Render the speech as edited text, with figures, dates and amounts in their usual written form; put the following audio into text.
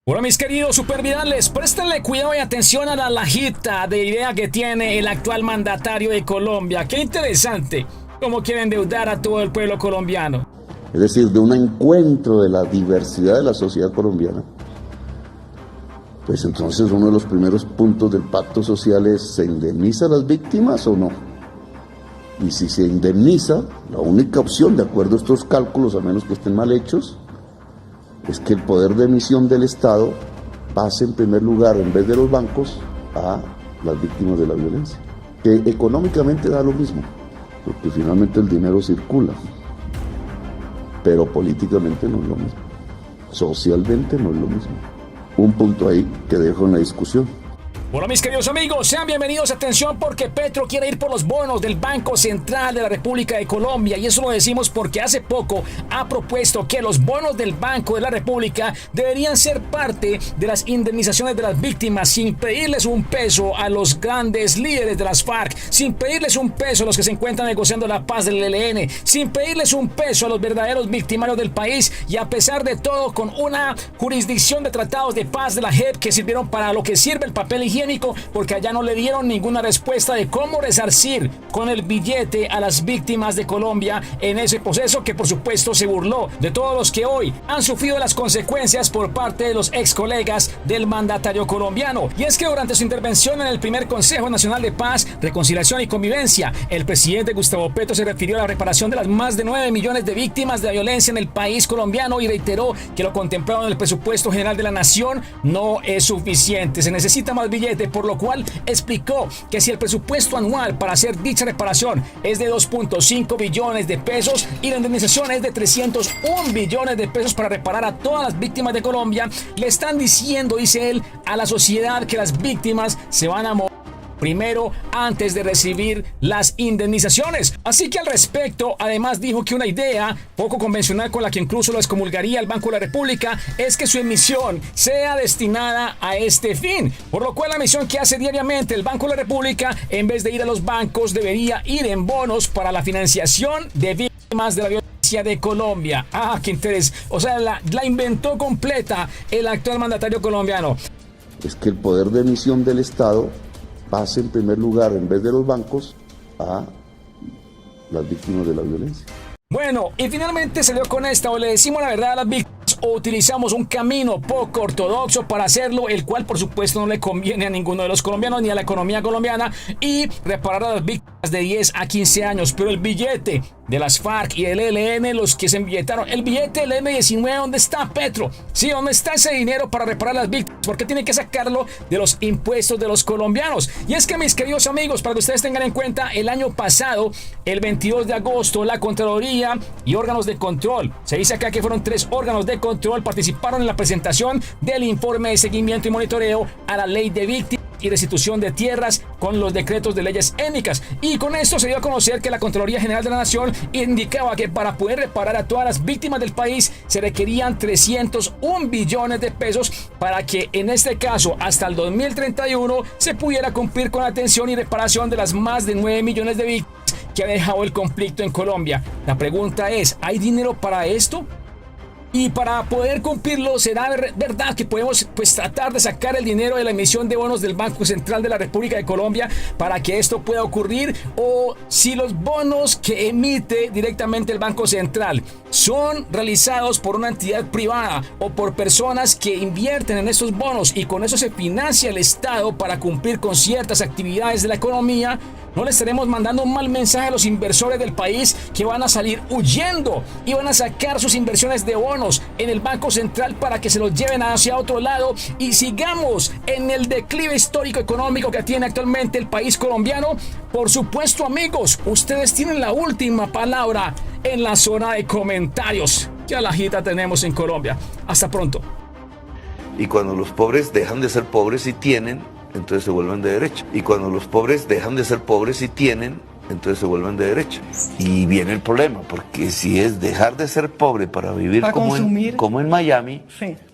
Bueno, mis queridos supervirales, préstenle cuidado y atención a la lajita de idea que tiene el actual mandatario de Colombia. Qué interesante cómo quiere endeudar a todo el pueblo colombiano. Es decir, de un encuentro de la diversidad de la sociedad colombiana. Pues entonces uno de los primeros puntos del pacto social es: ¿se indemniza a las víctimas o no? Y si se indemniza, la única opción, de acuerdo a estos cálculos, a menos que estén mal hechos, es que el poder de emisión del Estado pase en primer lugar, en vez de los bancos, a las víctimas de la violencia. Que económicamente da lo mismo, porque finalmente el dinero circula, pero políticamente no es lo mismo, socialmente no es lo mismo. Un punto ahí que dejo en la discusión. Bueno, mis queridos amigos, sean bienvenidos. Atención, porque Petro quiere ir por los bonos del Banco Central de la República de Colombia, y eso lo decimos porque hace poco ha propuesto que los bonos del Banco de la República deberían ser parte de las indemnizaciones de las víctimas, sin pedirles un peso a los grandes líderes de las FARC, sin pedirles un peso a los que se encuentran negociando la paz del ELN, sin pedirles un peso a los verdaderos victimarios del país, y a pesar de todo, con una jurisdicción de tratados de paz de la JEP que sirvieron para lo que sirve el papel higiénico, porque allá no le dieron ninguna respuesta de cómo resarcir con el billete a las víctimas de Colombia en ese proceso, que por supuesto se burló de todos los que hoy han sufrido las consecuencias por parte de los ex colegas del mandatario colombiano. Y es que durante su intervención en el primer Consejo Nacional de Paz, Reconciliación y Convivencia, el presidente Gustavo Petro se refirió a la reparación de las más de 9 millones de víctimas de la violencia en el país colombiano, y reiteró que lo contemplado en el presupuesto general de la nación no es suficiente, se necesita más billetes, por lo cual explicó que si el presupuesto anual para hacer dicha reparación es de 2.5 billones de pesos y la indemnización es de 301 billones de pesos para reparar a todas las víctimas de Colombia, le están diciendo, dice él, a la sociedad que las víctimas se van a morir primero antes de recibir las indemnizaciones. Así que al respecto, además dijo que una idea poco convencional, con la que incluso lo excomulgaría el Banco de la República, es que su emisión sea destinada a este fin, por lo cual la emisión que hace diariamente el Banco de la República, en vez de ir a los bancos, debería ir en bonos para la financiación de víctimas de la violencia de Colombia. Qué interés. O sea, la inventó completa el actual mandatario colombiano. Es que el poder de emisión del Estado pase en primer lugar, en vez de los bancos, a las víctimas de la violencia. Bueno, y finalmente salió con esta: o le decimos la verdad a las víctimas, o utilizamos un camino poco ortodoxo para hacerlo, el cual por supuesto no le conviene a ninguno de los colombianos ni a la economía colombiana, y reparar a las víctimas de 10 a 15 años. Pero el billete de las FARC y el ELN, los que se embilletaron, el billete del M-19, ¿dónde está, Petro? Sí, ¿dónde está ese dinero para reparar las víctimas? ¿Por qué tiene que sacarlo de los impuestos de los colombianos? Y es que, mis queridos amigos, para que ustedes tengan en cuenta, el año pasado, el 22 de agosto, la Contraloría y órganos de control, se dice acá que fueron 3 órganos de control, participaron en la presentación del informe de seguimiento y monitoreo a la ley de víctimas y restitución de tierras con los decretos de leyes étnicas, y con esto se dio a conocer que la Contraloría General de la Nación indicaba que para poder reparar a todas las víctimas del país se requerían 301 billones de pesos para que en este caso hasta el 2031 se pudiera cumplir con la atención y reparación de las más de 9 millones de víctimas que ha dejado el conflicto en Colombia. La pregunta es: ¿hay dinero para esto? Y para poder cumplirlo, ¿será verdad que podemos tratar de sacar el dinero de la emisión de bonos del Banco Central de la República de Colombia para que esto pueda ocurrir? O si los bonos que emite directamente el Banco Central son realizados por una entidad privada o por personas que invierten en estos bonos y con eso se financia el Estado para cumplir con ciertas actividades de la economía, ¿no le estaremos mandando un mal mensaje a los inversores del país, que van a salir huyendo y van a sacar sus inversiones de bonos en el Banco Central para que se los lleven hacia otro lado y sigamos en el declive histórico económico que tiene actualmente el país colombiano? Por supuesto, amigos, ustedes tienen la última palabra en la zona de comentarios. ¿Qué alajita tenemos en Colombia? Hasta pronto. Y cuando los pobres dejan de ser pobres y tienen, entonces se vuelven de derecha. Y cuando los pobres dejan de ser pobres y tienen, entonces se vuelven de derecha. Y viene el problema, porque si es dejar de ser pobre para vivir como en Miami, sí,